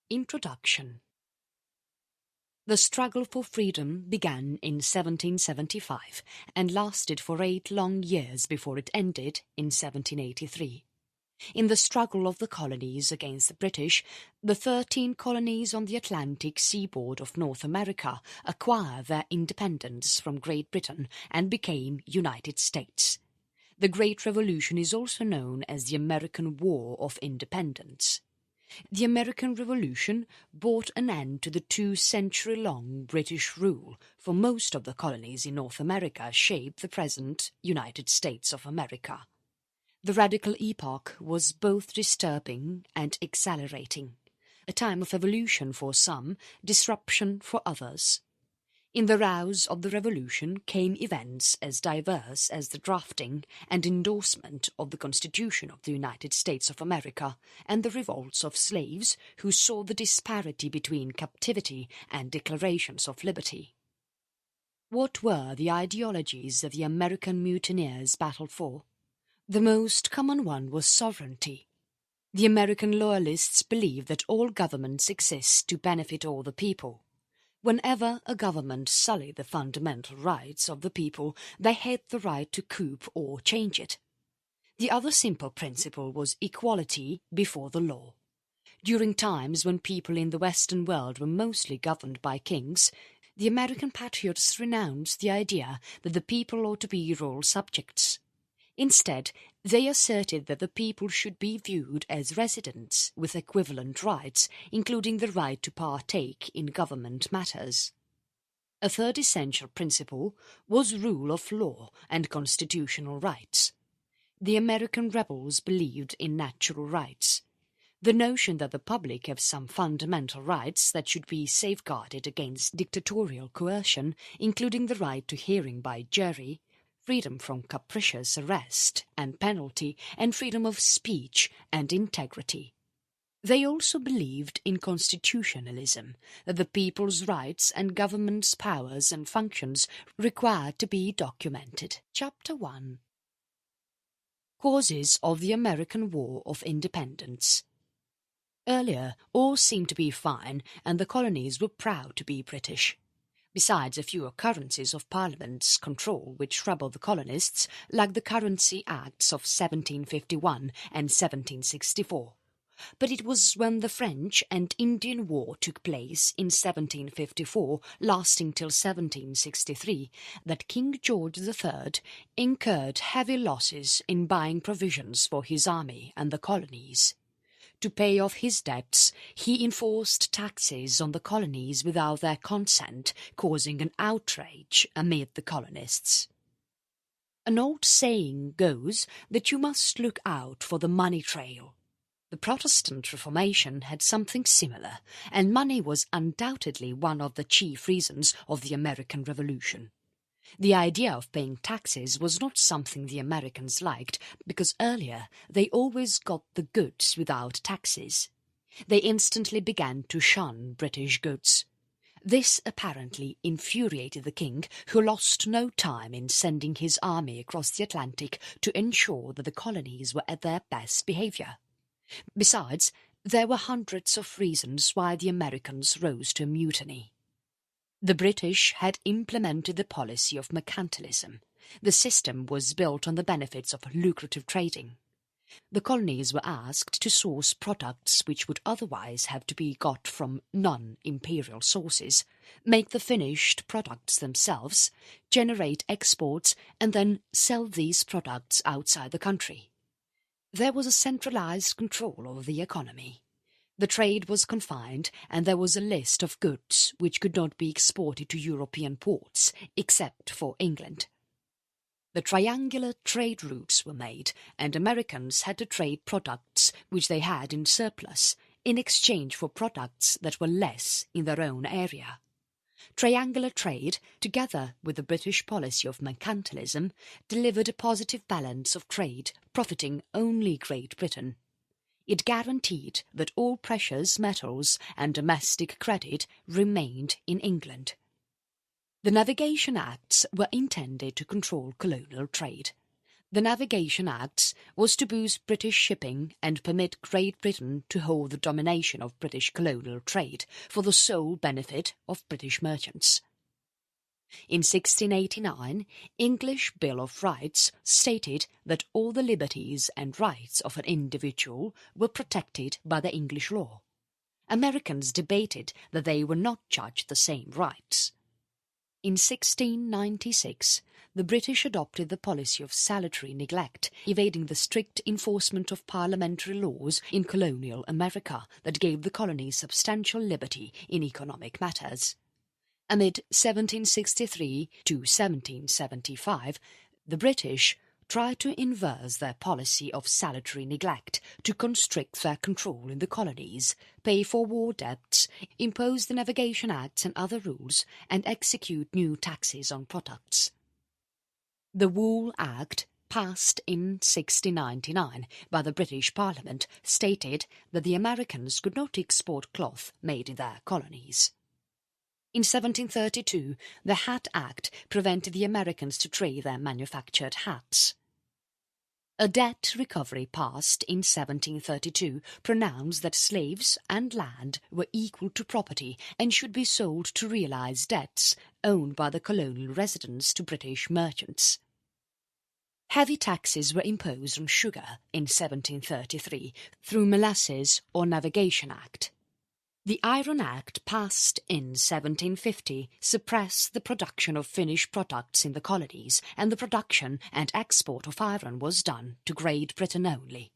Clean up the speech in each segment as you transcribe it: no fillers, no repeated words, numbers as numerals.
Introduction. The struggle for freedom began in 1775 and lasted for 8 long years before it ended in 1783. In the struggle of the colonies against the British, the 13 colonies on the Atlantic seaboard of North America acquired their independence from Great Britain and became United States. The Great Revolution is also known as the American War of Independence. The American Revolution brought an end to the 2-century-long British rule, for most of the colonies in North America shaped the present United States of America. The radical epoch was both disturbing and exhilarating, a time of evolution for some, disruption for others. In the rouse of the Revolution came events as diverse as the drafting and endorsement of the Constitution of the United States of America and the revolts of slaves who saw the disparity between captivity and declarations of liberty. What were the ideologies that the American mutineers battled for? The most common one was sovereignty. The American loyalists believed that all governments exist to benefit all the people. Whenever a government sullied the fundamental rights of the people, they had the right to coup or change it. The other simple principle was equality before the law. During times when people in the Western world were mostly governed by kings, the American patriots renounced the idea that the people ought to be royal subjects. Instead, they asserted that the people should be viewed as residents with equivalent rights, including the right to partake in government matters. A third essential principle was rule of law and constitutional rights. The American rebels believed in natural rights. The notion that the public have some fundamental rights that should be safeguarded against dictatorial coercion, including the right to hearing by jury, freedom from capricious arrest and penalty, and freedom of speech and integrity. They also believed in constitutionalism, that the people's rights and government's powers and functions required to be documented. Chapter 1. Causes of the American War of Independence. Earlier, all seemed to be fine, and the colonies were proud to be British. Besides a few occurrences of Parliament's control which troubled the colonists, like the Currency Acts of 1751 and 1764. But it was when the French and Indian War took place in 1754, lasting till 1763, that King George III incurred heavy losses in buying provisions for his army and the colonies. To pay off his debts, he enforced taxes on the colonies without their consent, causing an outrage amid the colonists. An old saying goes that you must look out for the money trail. The Protestant Reformation had something similar, and money was undoubtedly one of the chief reasons of the American Revolution. The idea of paying taxes was not something the Americans liked, because earlier they always got the goods without taxes. They instantly began to shun British goods. This apparently infuriated the king, who lost no time in sending his army across the Atlantic to ensure that the colonies were at their best behaviour. Besides, there were hundreds of reasons why the Americans rose to a mutiny. The British had implemented the policy of mercantilism. The system was built on the benefits of lucrative trading. The colonies were asked to source products which would otherwise have to be got from non-imperial sources, make the finished products themselves, generate exports, and then sell these products outside the country. There was a centralized control over the economy. The trade was confined, and there was a list of goods which could not be exported to European ports, except for England. The triangular trade routes were made, and Americans had to trade products which they had in surplus, in exchange for products that were less in their own area. Triangular trade, together with the British policy of mercantilism, delivered a positive balance of trade, profiting only Great Britain. It guaranteed that all precious metals and domestic credit remained in England. The Navigation Acts were intended to control colonial trade. The Navigation Acts was to boost British shipping and permit Great Britain to hold the domination of British colonial trade for the sole benefit of British merchants. In 1689, English Bill of Rights stated that all the liberties and rights of an individual were protected by the English law. Americans debated that they were not judged the same rights. In 1696, the British adopted the policy of salutary neglect, evading the strict enforcement of parliamentary laws in colonial America that gave the colonies substantial liberty in economic matters. Amid 1763 to 1775, the British tried to inverse their policy of salutary neglect to constrict their control in the colonies, pay for war debts, impose the Navigation Acts and other rules, and execute new taxes on products. The Wool Act, passed in 1699 by the British Parliament, stated that the Americans could not export cloth made in their colonies. In 1732, the Hat Act prevented the Americans to trade their manufactured hats. A debt recovery passed in 1732 pronounced that slaves and land were equal to property and should be sold to realize debts owned by the colonial residents to British merchants. Heavy taxes were imposed on sugar in 1733 through Molasses or Navigation Act. The Iron Act, passed in 1750, suppressed the production of finished products in the colonies, and the production and export of iron was done to Great Britain only.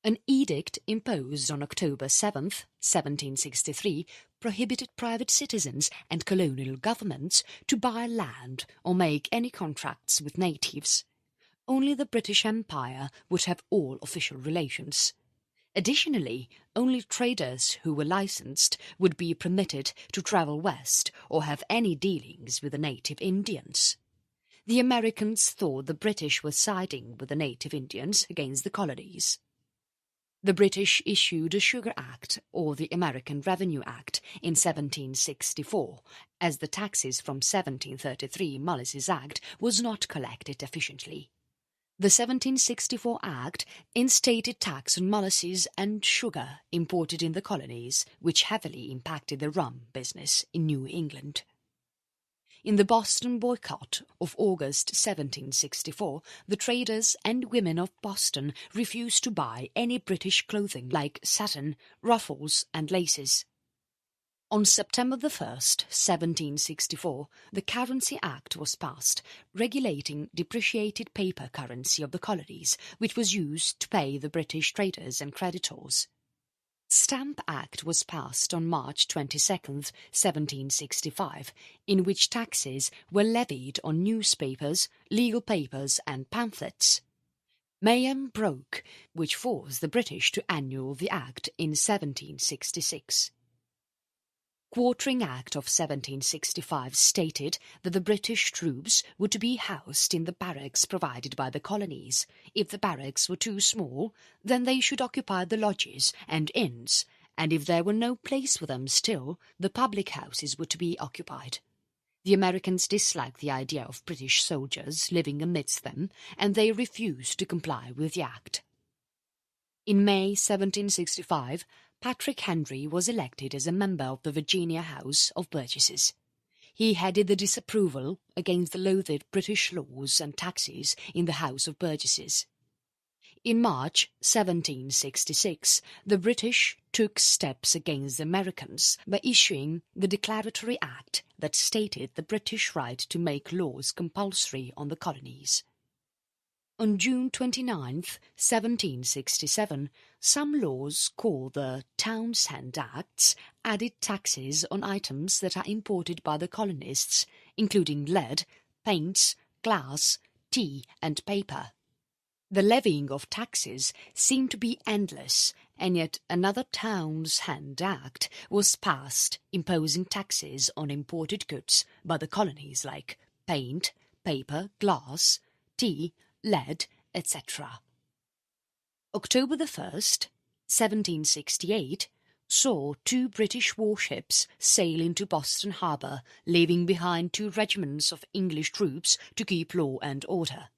An edict imposed on October 7, 1763, prohibited private citizens and colonial governments to buy land or make any contracts with natives. Only the British Empire would have all official relations. Additionally, only traders who were licensed would be permitted to travel west or have any dealings with the native Indians. The Americans thought the British were siding with the native Indians against the colonies. The British issued a Sugar Act, or the American Revenue Act, in 1764, as the taxes from 1733 Molasses Act was not collected efficiently. The 1764 Act instated tax on molasses and sugar imported in the colonies, which heavily impacted the rum business in New England. In the Boston boycott of August 1764, the traders and women of Boston refused to buy any British clothing like satin, ruffles and laces. On September 1, 1764, the Currency Act was passed, regulating depreciated paper currency of the colonies, which was used to pay the British traders and creditors. Stamp Act was passed on March 22, 1765, in which taxes were levied on newspapers, legal papers and pamphlets. Mayhem broke, which forced the British to annul the Act in 1766. Quartering Act of 1765 stated that the British troops were to be housed in the barracks provided by the colonies. If the barracks were too small, then they should occupy the lodges and inns, and if there were no place for them still, the public houses were to be occupied. The Americans disliked the idea of British soldiers living amidst them, and they refused to comply with the Act. In May 1765, Patrick Henry was elected as a member of the Virginia House of Burgesses. He headed the disapproval against the loathed British laws and taxes in the House of Burgesses. In March 1766, the British took steps against the Americans by issuing the Declaratory Act that stated the British right to make laws compulsory on the colonies. On June 29, 1767, some laws called the Townshend Acts added taxes on items that are imported by the colonists, including lead, paints, glass, tea and paper. The levying of taxes seemed to be endless, and yet another Townshend Act was passed imposing taxes on imported goods by the colonies like paint, paper, glass, tea, lead, etc. October 1st, 1768, saw 2 British warships sail into Boston Harbour, leaving behind 2 regiments of English troops to keep law and order.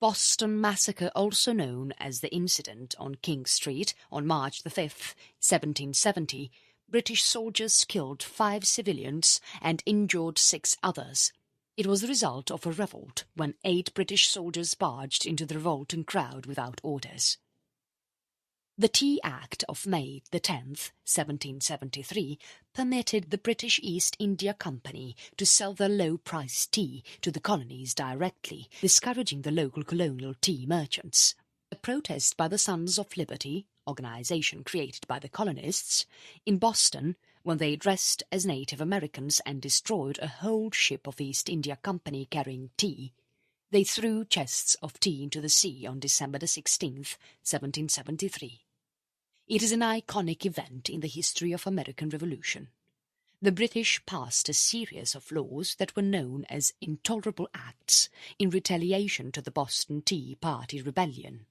Boston Massacre, also known as the incident on King Street on March the 5th, 1770, British soldiers killed 5 civilians and injured 6 others. It was the result of a revolt when 8 British soldiers barged into the revolting crowd without orders. The Tea Act of May the 10th, 1773, permitted the British East India Company to sell their low-priced tea to the colonies directly, discouraging the local colonial tea merchants. A protest by the Sons of Liberty, organisation created by the colonists, in Boston, when they dressed as Native Americans and destroyed a whole ship of East India Company carrying tea. They threw chests of tea into the sea on December the 16th, 1773. It is an iconic event in the history of American Revolution. The British passed a series of laws that were known as Intolerable Acts in retaliation to the Boston Tea Party Rebellion.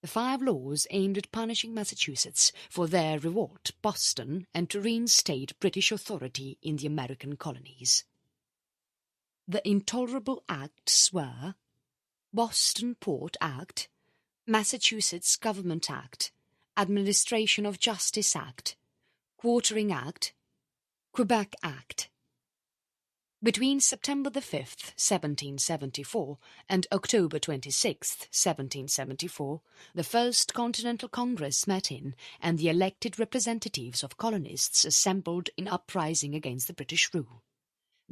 The 5 laws aimed at punishing Massachusetts for their revolt, Boston, and to reinstate British authority in the American colonies. The Intolerable Acts were Boston Port Act, Massachusetts Government Act, Administration of Justice Act, Quartering Act, Quebec Act. Between September the 5th, 1774, and October 26th, 1774, the First Continental Congress met in, and the elected representatives of colonists assembled in uprising against the British rule.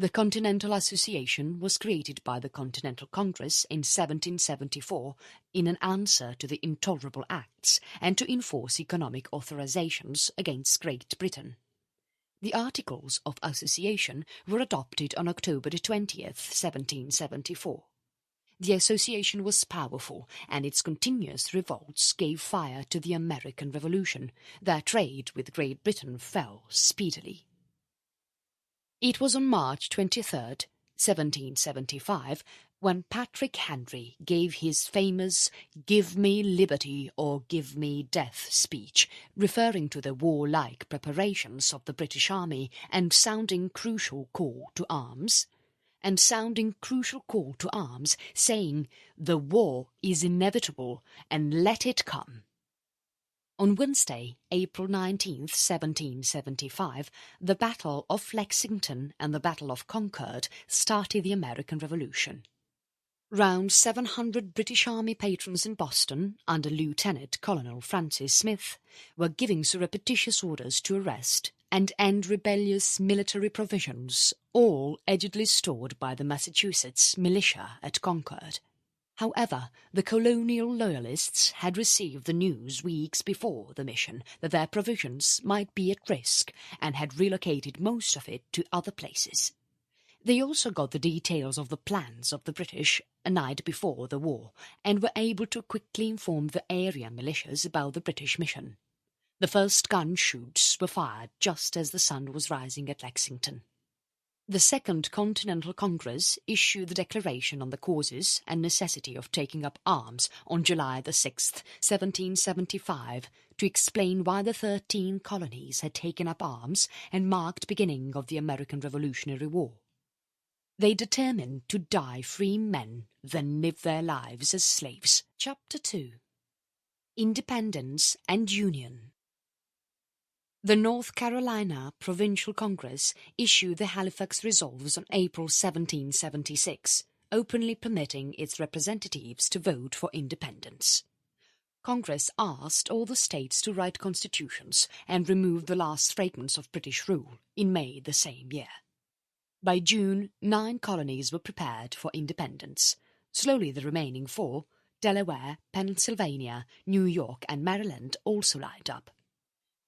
The Continental Association was created by the Continental Congress in 1774 in an answer to the Intolerable Acts and to enforce economic authorizations against Great Britain. The Articles of Association were adopted on October 20th, 1774. The association was powerful, and its continuous revolts gave fire to the American Revolution. Their trade with Great Britain fell speedily. It was on March 23, 1775, when Patrick Henry gave his famous "Give me liberty or give me death" speech, referring to the warlike preparations of the British Army and sounding crucial call to arms, saying, "The war is inevitable and let it come." On Wednesday, April 19, 1775, the Battle of Lexington and the Battle of Concord started the American Revolution. Round 700 British Army patrons in Boston, under Lieutenant Colonel Francis Smith, were giving surreptitious orders to arrest and end rebellious military provisions, all allegedly stored by the Massachusetts militia at Concord. However, the colonial loyalists had received the news weeks before the mission that their provisions might be at risk and had relocated most of it to other places. They also got the details of the plans of the British a night before the war and were able to quickly inform the area militias about the British mission. The first gun shoots were fired just as the sun was rising at Lexington. The Second Continental Congress issued the Declaration on the Causes and Necessity of Taking Up Arms on July the 6th, 1775, to explain why the 13 colonies had taken up arms and marked beginning of the American Revolutionary War. They determined to die free men than live their lives as slaves. Chapter 2. Independence and Union. The North Carolina Provincial Congress issued the Halifax Resolves on April 1776, openly permitting its representatives to vote for independence. Congress asked all the states to write constitutions and remove the last fragments of British rule in May the same year. By June, 9 colonies were prepared for independence. Slowly the remaining 4, Delaware, Pennsylvania, New York and Maryland, also lined up.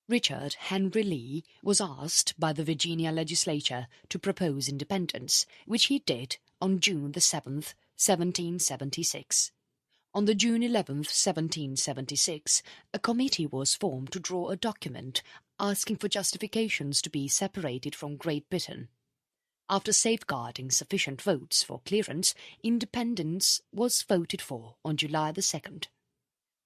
Richard Henry Lee was asked by the Virginia legislature to propose independence, which he did on June the 7th, 1776. On the June 11th, 1776, a committee was formed to draw a document asking for justifications to be separated from Great Britain. After safeguarding sufficient votes for clearance, independence was voted for on July the 2nd.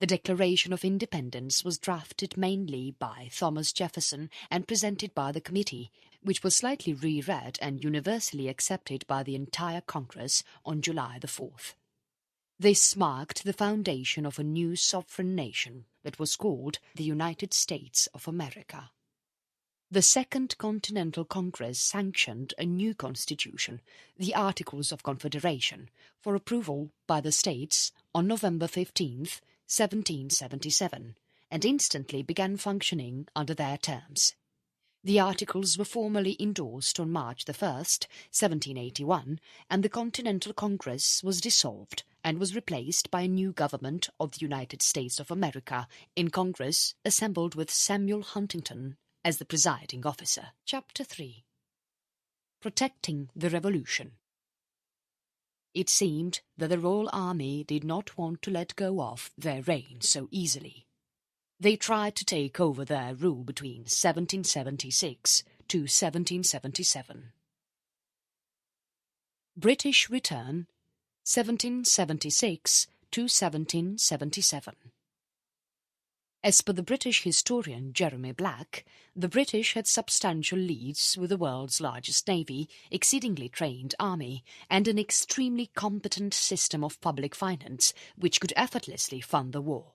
The Declaration of Independence was drafted mainly by Thomas Jefferson and presented by the committee, which was slightly reread and universally accepted by the entire Congress on July the 4th. This marked the foundation of a new sovereign nation that was called the United States of America. The Second Continental Congress sanctioned a new constitution, the Articles of Confederation, for approval by the states on November 15, 1777, and instantly began functioning under their terms. The articles were formally endorsed on March 1, 1781, and the Continental Congress was dissolved and was replaced by a new government of the United States of America in Congress assembled with Samuel Huntington as the presiding officer. Chapter 3. Protecting the Revolution. It seemed that the Royal Army did not want to let go of their reign so easily. They tried to take over their rule between 1776 to 1777. British return 1776 to 1777. As per the British historian Jeremy Black, the British had substantial leads with the world's largest navy, exceedingly trained army, and an extremely competent system of public finance which could effortlessly fund the war.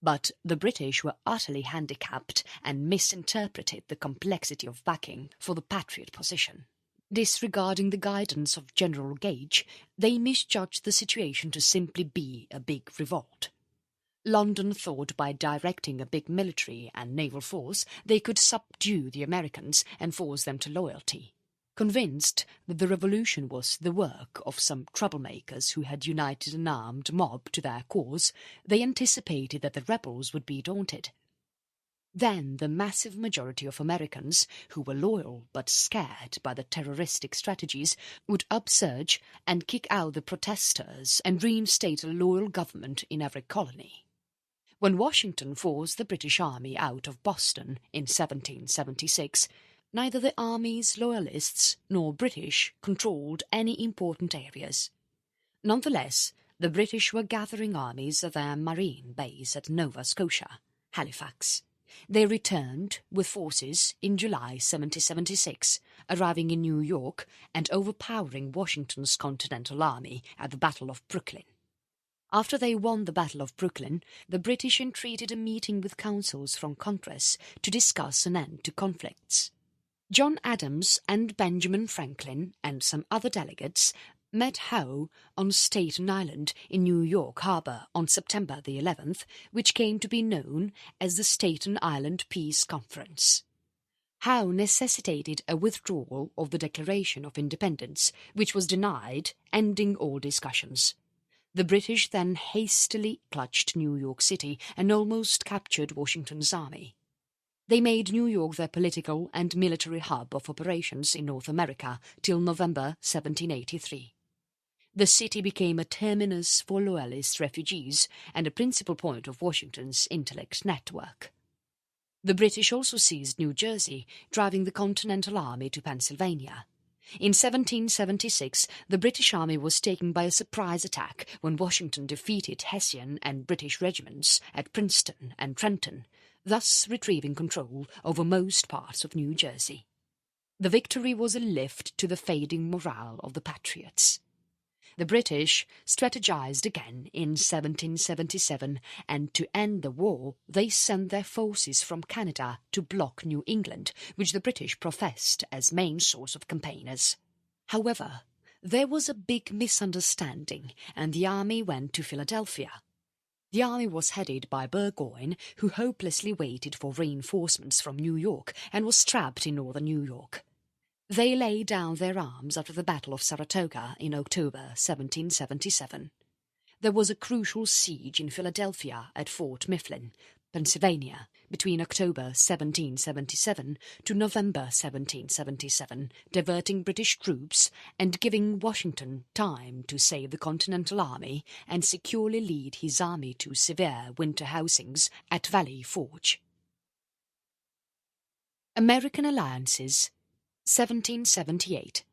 But the British were utterly handicapped and misinterpreted the complexity of backing for the Patriot position. Disregarding the guidance of General Gage, they misjudged the situation to simply be a big revolt. London thought by directing a big military and naval force they could subdue the Americans and force them to loyalty. Convinced that the revolution was the work of some troublemakers who had united an armed mob to their cause, they anticipated that the rebels would be daunted. Then the massive majority of Americans, who were loyal but scared by the terroristic strategies, would upsurge and kick out the protesters and reinstate a loyal government in every colony. When Washington forced the British Army out of Boston in 1776, neither the Army's loyalists nor British controlled any important areas. Nonetheless, the British were gathering armies at their marine base at Nova Scotia, Halifax. They returned with forces in July 1776, arriving in New York and overpowering Washington's Continental Army at the Battle of Brooklyn. After they won the Battle of Brooklyn, the British entreated a meeting with councils from Congress to discuss an end to conflicts. John Adams and Benjamin Franklin and some other delegates met Howe on Staten Island in New York Harbour on September the 11th, which came to be known as the Staten Island Peace Conference. Howe necessitated a withdrawal of the Declaration of Independence, which was denied, ending all discussions. The British then hastily clutched New York City and almost captured Washington's army. They made New York their political and military hub of operations in North America till November 1783. The city became a terminus for Loyalist refugees and a principal point of Washington's intellect network. The British also seized New Jersey, driving the Continental Army to Pennsylvania. In 1776, the British Army was taken by a surprise attack when Washington defeated Hessian and British regiments at Princeton and Trenton, thus retrieving control over most parts of New Jersey. The victory was a lift to the fading morale of the Patriots. The British strategized again in 1777, and to end the war they sent their forces from Canada to block New England, which the British professed as main source of campaigners. However, there was a big misunderstanding, and the army went to Philadelphia. The army was headed by Burgoyne, who hopelessly waited for reinforcements from New York and was trapped in northern New York. They laid down their arms after the Battle of Saratoga in October 1777. There was a crucial siege in Philadelphia at Fort Mifflin, Pennsylvania, between October 1777 to November 1777, diverting British troops and giving Washington time to save the Continental Army and securely lead his army to severe winter housings at Valley Forge. American Alliances 1778.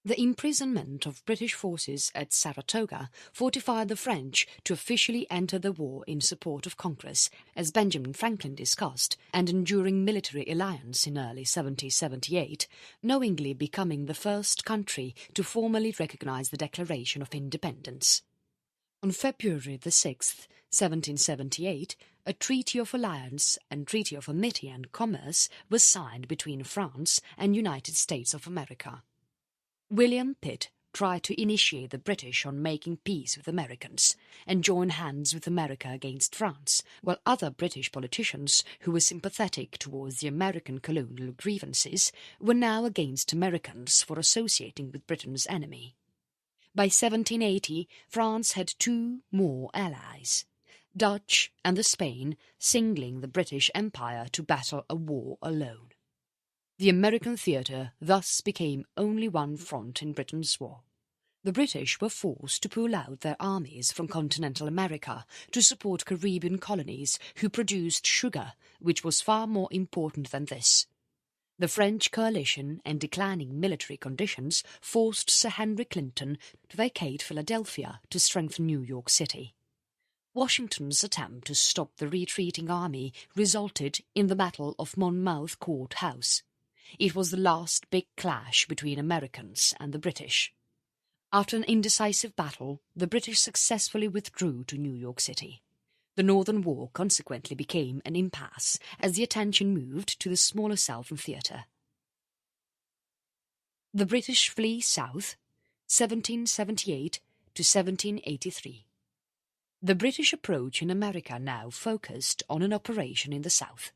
The imprisonment of British forces at Saratoga fortified the French to officially enter the war in support of Congress, as Benjamin Franklin discussed, and enduring military alliance in early 1778, knowingly becoming the first country to formally recognize the Declaration of Independence. On February the 6th, 1778, a Treaty of Alliance and Treaty of Amity and Commerce was signed between France and United States of America. William Pitt tried to initiate the British on making peace with Americans and join hands with America against France, while other British politicians who were sympathetic towards the American colonial grievances were now against Americans for associating with Britain's enemy. By 1780, France had two more allies, Dutch and the Spain, singling the British Empire to battle a war alone. The American theatre thus became only one front in Britain's war. The British were forced to pull out their armies from continental America to support Caribbean colonies who produced sugar, which was far more important than this. The French coalition and declining military conditions forced Sir Henry Clinton to vacate Philadelphia to strengthen New York City. Washington's attempt to stop the retreating army resulted in the Battle of Monmouth Court House. It was the last big clash between Americans and the British. After an indecisive battle, the British successfully withdrew to New York City. The Northern War consequently became an impasse as the attention moved to the smaller Southern theatre. The British flee south, 1778 to 1783. The British approach in America now focused on an operation in the south.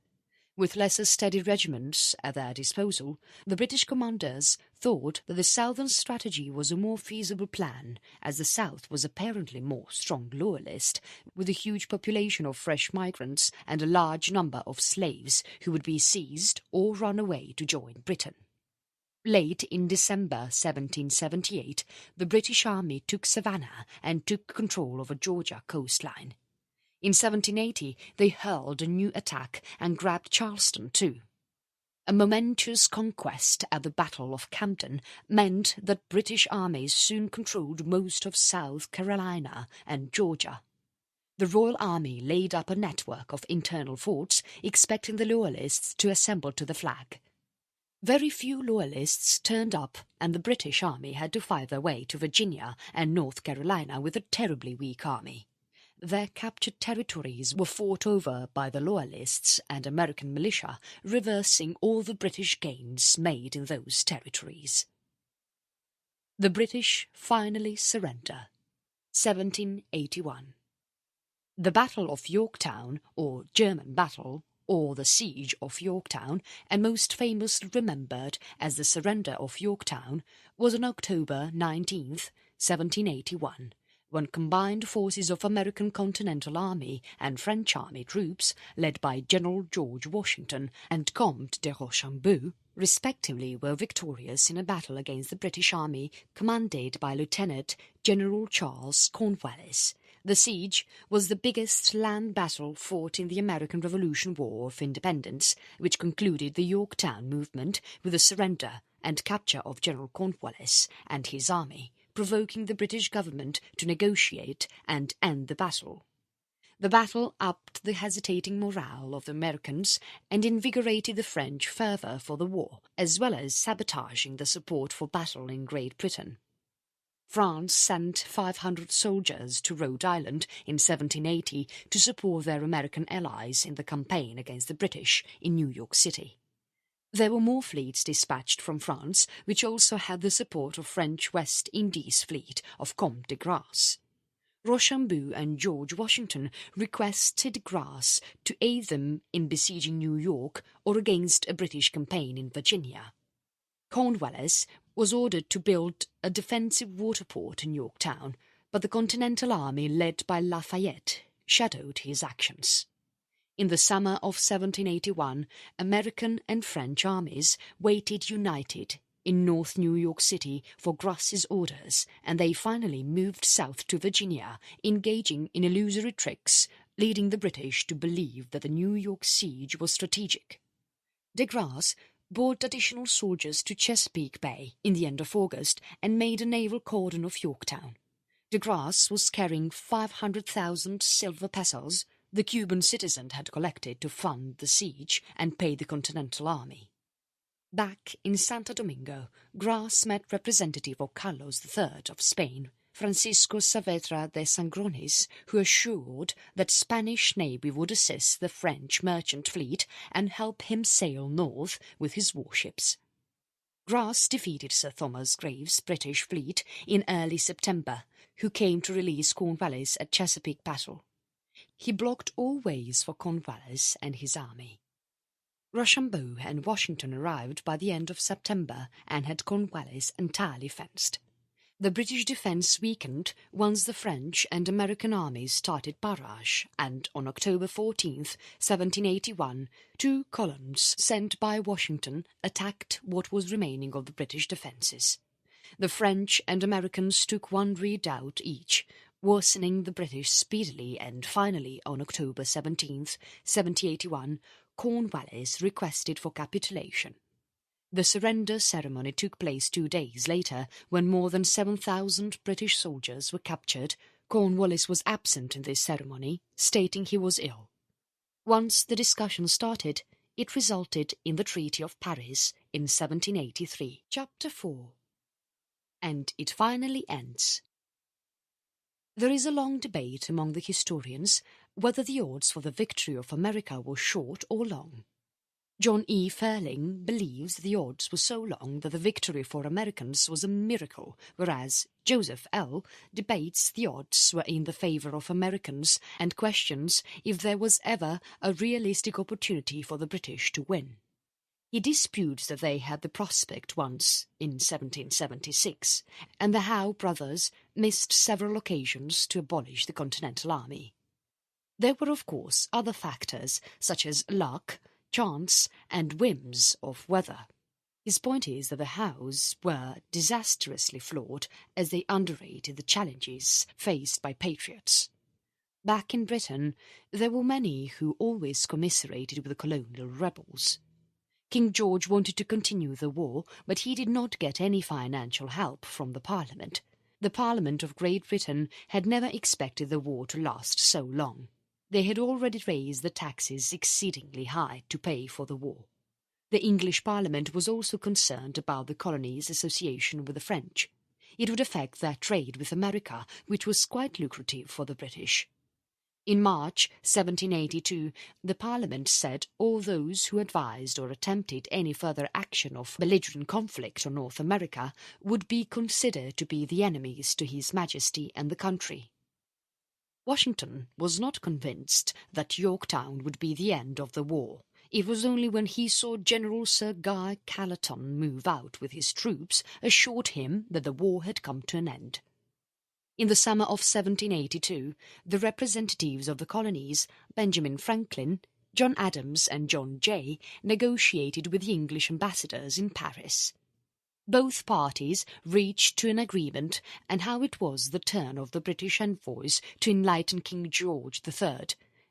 With lesser steady regiments at their disposal, the British commanders thought that the southern strategy was a more feasible plan, as the south was apparently more strong loyalist, with a huge population of fresh migrants and a large number of slaves who would be seized or run away to join Britain. Late in December 1778, the British army took Savannah and took control of the Georgia coastline. In 1780, they hurled a new attack and grabbed Charleston too. A momentous conquest at the Battle of Camden meant that British armies soon controlled most of South Carolina and Georgia. The Royal Army laid up a network of internal forts, expecting the Loyalists to assemble to the flag. Very few Loyalists turned up, and the British army had to fight their way to Virginia and North Carolina with a terribly weak army. Their captured territories were fought over by the Loyalists and American militia, reversing all the British gains made in those territories. The British finally surrender. 1781. The Battle of Yorktown, or German Battle, or the Siege of Yorktown, and most famously remembered as the Surrender of Yorktown, was on October 19, 1781. When combined forces of American Continental Army and French Army troops, led by General George Washington and Comte de Rochambeau, respectively, were victorious in a battle against the British Army commanded by Lieutenant General Charles Cornwallis. The siege was the biggest land battle fought in the American Revolution War of Independence, which concluded the Yorktown movement with the surrender and capture of General Cornwallis and his army, provoking the British government to negotiate and end the battle. The battle upped the hesitating morale of the Americans and invigorated the French fervour for the war, as well as sabotaging the support for battle in Great Britain. France sent 500 soldiers to Rhode Island in 1780 to support their American allies in the campaign against the British in New York City. There were more fleets dispatched from France, which also had the support of French West Indies fleet of Comte de Grasse. Rochambeau and George Washington requested Grasse to aid them in besieging New York or against a British campaign in Virginia. Cornwallis was ordered to build a defensive water port in Yorktown, but the Continental Army led by Lafayette shadowed his actions. In the summer of 1781, American and French armies waited united in North New York City for Grasse's orders, and they finally moved south to Virginia, engaging in illusory tricks, leading the British to believe that the New York siege was strategic. De Grasse brought additional soldiers to Chesapeake Bay in the end of August and made a naval cordon of Yorktown. De Grasse was carrying 500,000 silver pesos the Cuban citizen had collected to fund the siege and pay the Continental Army. Back in Santo Domingo, Grasse met representative of Carlos III of Spain, Francisco Saavedra de Sangronis, who assured that Spanish Navy would assist the French merchant fleet and help him sail north with his warships. Grasse defeated Sir Thomas Graves' British fleet in early September, who came to release Cornwallis at Chesapeake Battle. He blocked all ways for Cornwallis and his army. Rochambeau and Washington arrived by the end of September and had Cornwallis entirely fenced. The British defence weakened once the French and American armies started barrage, and on October 14, 1781, 2 columns sent by Washington attacked what was remaining of the British defences. The French and Americans took 1 redoubt each, worsening the British speedily, and finally on October 17, 1781, Cornwallis requested for capitulation. The surrender ceremony took place 2 days later, when more than 7,000 British soldiers were captured. Cornwallis was absent in this ceremony, stating he was ill. Once the discussion started, it resulted in the Treaty of Paris in 1783. Chapter 4. And it finally ends. There is a long debate among the historians whether the odds for the victory of America were short or long. John E. Fairling believes the odds were so long that the victory for Americans was a miracle, whereas Joseph L. debates the odds were in the favour of Americans and questions if there was ever a realistic opportunity for the British to win. He disputes that they had the prospect once, in 1776, and the Howe brothers missed several occasions to abolish the Continental Army. There were, of course, other factors, such as luck, chance, and whims of weather. His point is that the Howes were disastrously flawed as they underrated the challenges faced by patriots. Back in Britain, there were many who always commiserated with the colonial rebels. King George wanted to continue the war, but he did not get any financial help from the Parliament. The Parliament of Great Britain had never expected the war to last so long. They had already raised the taxes exceedingly high to pay for the war. The English Parliament was also concerned about the colonies' association with the French. It would affect their trade with America, which was quite lucrative for the British. In March 1782, the Parliament said all those who advised or attempted any further action of belligerent conflict on North America would be considered to be the enemies to His Majesty and the country. Washington was not convinced that Yorktown would be the end of the war. It was only when he saw General Sir Guy Carleton move out with his troops assured him that the war had come to an end. In the summer of 1782, the representatives of the colonies, Benjamin Franklin, John Adams and John Jay, negotiated with the English ambassadors in Paris. Both parties reached to an agreement, and how it was the turn of the British envoys to enlighten King George III.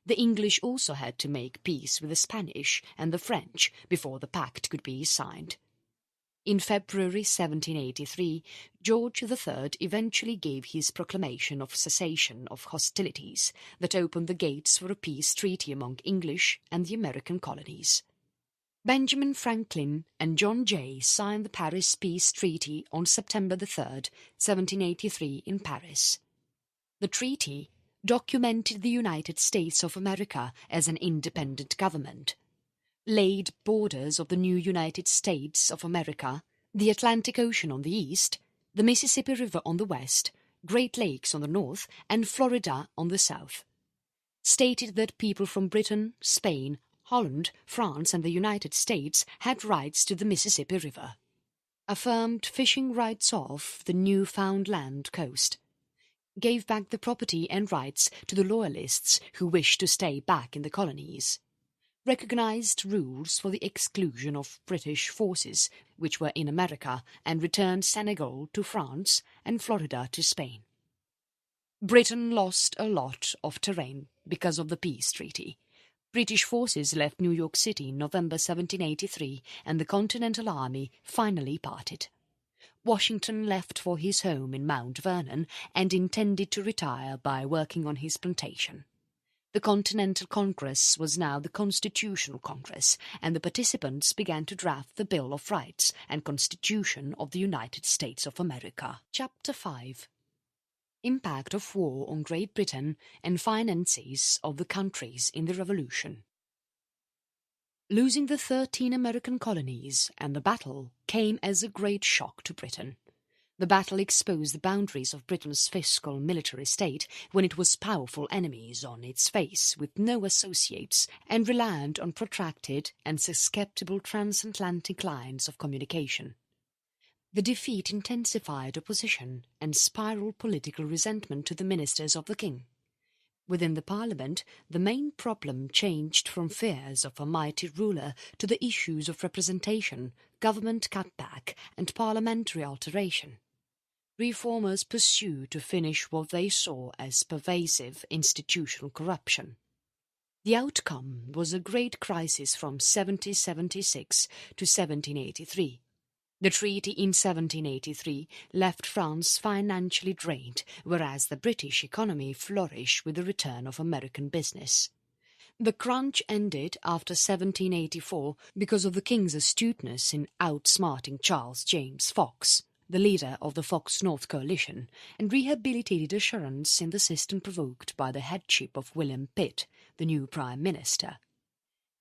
The English also had to make peace with the Spanish and the French before the pact could be signed. In February 1783, George III eventually gave his proclamation of cessation of hostilities that opened the gates for a peace treaty among English and the American colonies. Benjamin Franklin and John Jay signed the Paris Peace Treaty on September 3, 1783 in Paris. The treaty documented the United States of America as an independent government, laid borders of the new United States of America, the Atlantic Ocean on the east, the Mississippi River on the west, Great Lakes on the north, and Florida on the south. Stated that people from Britain, Spain, Holland, France and the United States had rights to the Mississippi River. Affirmed fishing rights off the Newfoundland coast. Gave back the property and rights to the Loyalists who wished to stay back in the colonies. Recognized rules for the exclusion of British forces which were in America and returned Senegal to France and Florida to Spain. Britain lost a lot of terrain because of the peace treaty. British forces left New York City in November 1783, and the Continental Army finally parted. Washington left for his home in Mount Vernon and intended to retire by working on his plantation. The Continental Congress was now the Constitutional Congress, and the participants began to draft the Bill of Rights and Constitution of the United States of America. Chapter 5. Impact of War on Great Britain and Finances of the Countries in the Revolution. Losing the 13 American colonies and the battle came as a great shock to Britain. The battle exposed the boundaries of Britain's fiscal military state when it was powerful enemies on its face with no associates and reliant on protracted and susceptible transatlantic lines of communication. The defeat intensified opposition and spiraled political resentment to the ministers of the king. Within the Parliament, the main problem changed from fears of a mighty ruler to the issues of representation, government cutback and parliamentary alteration. Reformers pursued to finish what they saw as pervasive institutional corruption. The outcome was a great crisis from 1776 to 1783. The treaty in 1783 left France financially drained, whereas the British economy flourished with the return of American business. The crunch ended after 1784 because of the king's astuteness in outsmarting Charles James Fox, the leader of the Fox-North coalition, and rehabilitated assurance in the system provoked by the headship of William Pitt, the new Prime Minister.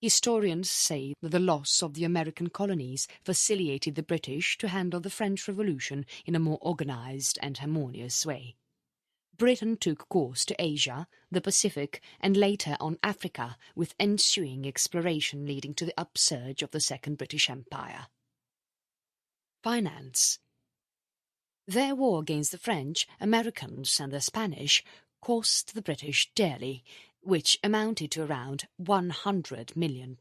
Historians say that the loss of the American colonies facilitated the British to handle the French Revolution in a more organised and harmonious way. Britain took course to Asia, the Pacific, and later on Africa, with ensuing exploration leading to the upsurge of the Second British Empire. Finance. Their war against the French, Americans and the Spanish cost the British dearly, which amounted to around £100 million.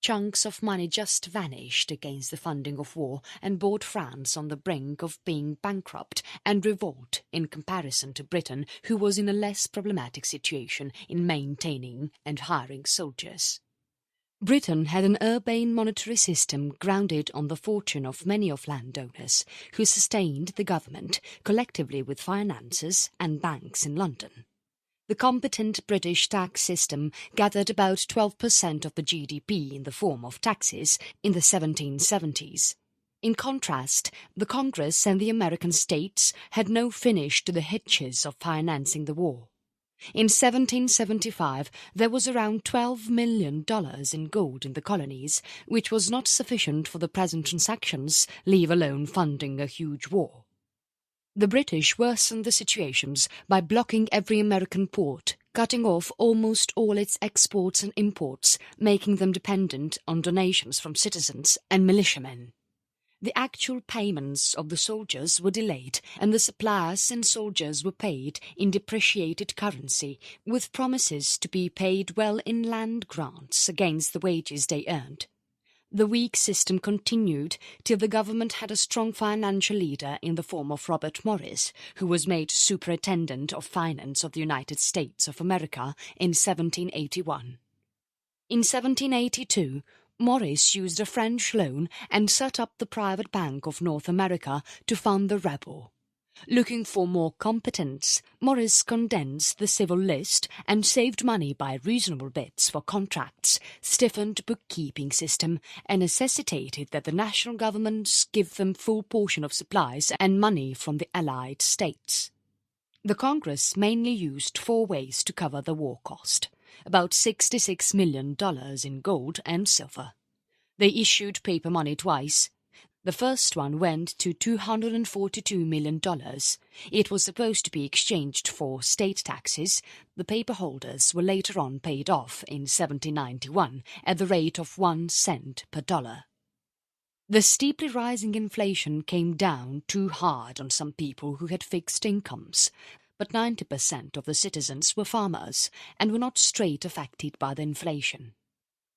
Chunks of money just vanished against the funding of war and brought France on the brink of being bankrupt and revolt in comparison to Britain, who was in a less problematic situation in maintaining and hiring soldiers. Britain had an urbane monetary system grounded on the fortune of many of landowners, who sustained the government collectively with finances and banks in London. The competent British tax system gathered about 12% of the GDP in the form of taxes in the 1770s. In contrast, the Congress and the American states had no finish to the hitches of financing the war. In 1775, there was around $12 million in gold in the colonies, which was not sufficient for the present transactions, leave alone funding a huge war. The British worsened the situations by blocking every American port, cutting off almost all its exports and imports, making them dependent on donations from citizens and militiamen. The actual payments of the soldiers were delayed, and the suppliers and soldiers were paid in depreciated currency, with promises to be paid well in land grants against the wages they earned. The weak system continued till the government had a strong financial leader in the form of Robert Morris, who was made Superintendent of Finance of the United States of America in 1781. In 1782, Morris used a French loan and set up the Private Bank of North America to fund the rebel. Looking for more competence, Morris condensed the civil list and saved money by reasonable bids for contracts, stiffened bookkeeping system, and necessitated that the national governments give them full portion of supplies and money from the Allied states. The Congress mainly used 4 ways to cover the war cost, about $66 million in gold and silver. They issued paper money twice. The first one went to $242 million. It was supposed to be exchanged for state taxes. The paper holders were later on paid off in 1791 at the rate of 1 cent per dollar. The steeply rising inflation came down too hard on some people who had fixed incomes, but 90% of the citizens were farmers and were not straight affected by the inflation.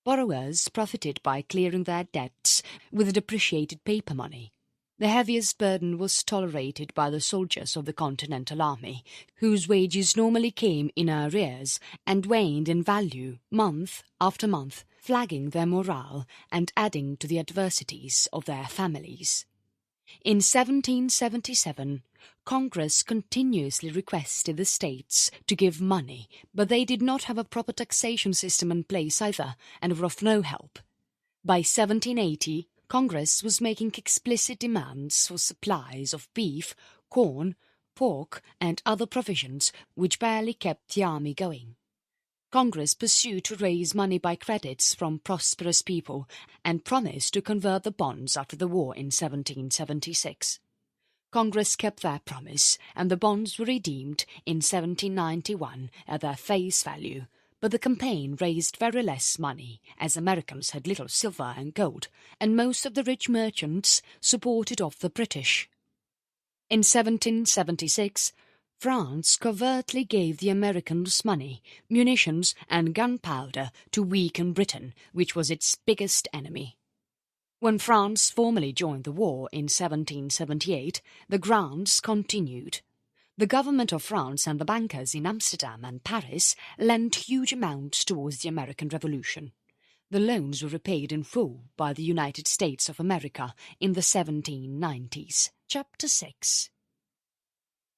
Borrowers profited by clearing their debts with the depreciated paper money. The heaviest burden was tolerated by the soldiers of the Continental Army, whose wages normally came in arrears and waned in value month after month, flagging their morale and adding to the adversities of their families. In 1777, Congress continuously requested the states to give money, but they did not have a proper taxation system in place either, and were of no help. By 1780, Congress was making explicit demands for supplies of beef, corn, pork, and other provisions which barely kept the army going. Congress pursued to raise money by credits from prosperous people and promised to convert the bonds after the war in 1776. Congress kept their promise, and the bonds were redeemed in 1791 at their face value, but the campaign raised very less money, as Americans had little silver and gold, and most of the rich merchants supported of the British. In 1776, France covertly gave the Americans money, munitions and gunpowder to weaken Britain, which was its biggest enemy. When France formally joined the war in 1778, the grants continued. The government of France and the bankers in Amsterdam and Paris lent huge amounts towards the American Revolution. The loans were repaid in full by the United States of America in the 1790s. Chapter 6.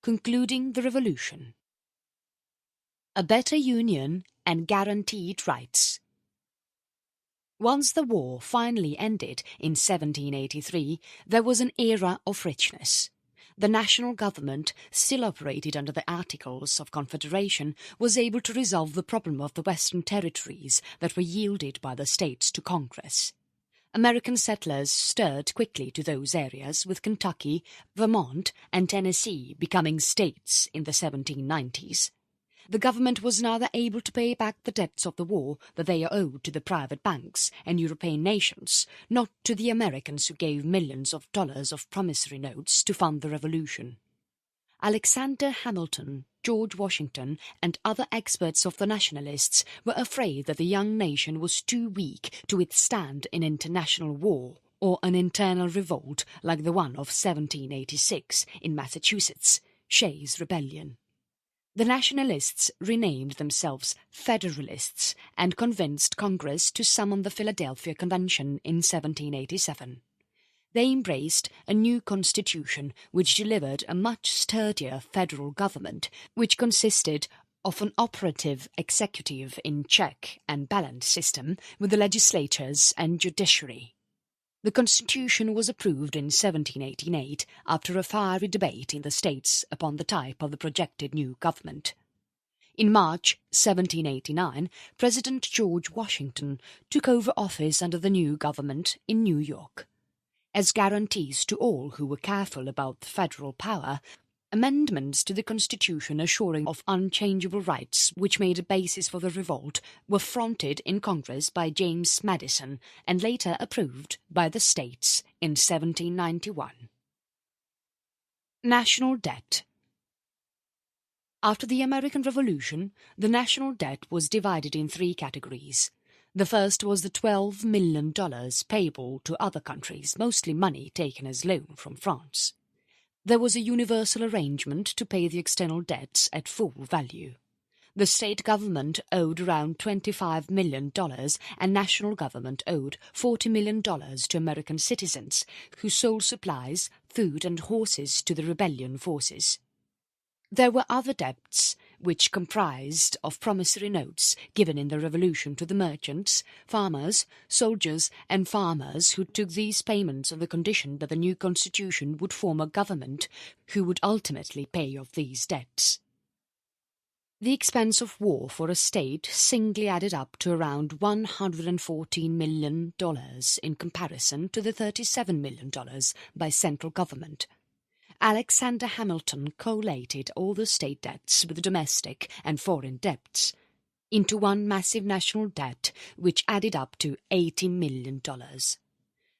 Concluding the Revolution. A better union and guaranteed rights. Once the war finally ended in 1783, there was an era of richness. The national government, still operated under the Articles of Confederation, was able to resolve the problem of the Western territories that were yielded by the states to Congress. American settlers stirred quickly to those areas, with Kentucky, Vermont and Tennessee becoming states in the 1790s. The government was now able to pay back the debts of the war that they owed to the private banks and European nations, not to the Americans who gave millions of dollars of promissory notes to fund the revolution. Alexander Hamilton, George Washington, and other experts of the nationalists were afraid that the young nation was too weak to withstand an international war or an internal revolt like the one of 1786 in Massachusetts, Shays' Rebellion. The Nationalists renamed themselves Federalists and convinced Congress to summon the Philadelphia Convention in 1787. They embraced a new constitution which delivered a much sturdier federal government, which consisted of an operative executive in check and balance system with the legislatures and judiciary. The Constitution was approved in 1788 after a fiery debate in the states upon the type of the projected new government. In March 1789, President George Washington took over office under the new government in New York. As guarantees to all who were careful about federal power, amendments to the Constitution assuring of unchangeable rights, which made a basis for the revolt, were fronted in Congress by James Madison and later approved by the states in 1791. National Debt. After the American Revolution, the national debt was divided in three categories. The first was the $12 million payable to other countries, mostly money taken as loan from France. There was a universal arrangement to pay the external debts at full value. The state government owed around $25 million and national government owed $40 million to American citizens who sold supplies, food and horses to the rebellion forces. There were other debts, which comprised of promissory notes given in the Revolution to the merchants, farmers, soldiers and farmers who took these payments on the condition that the new constitution would form a government who would ultimately pay off these debts. The expense of war for a state singly added up to around $114 million in comparison to the $37 million by central government. Alexander Hamilton collated all the state debts with the domestic and foreign debts into one massive national debt which added up to $80 million.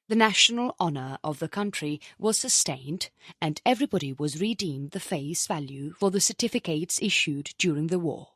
The national honour of the country was sustained and everybody was redeemed the face value for the certificates issued during the war.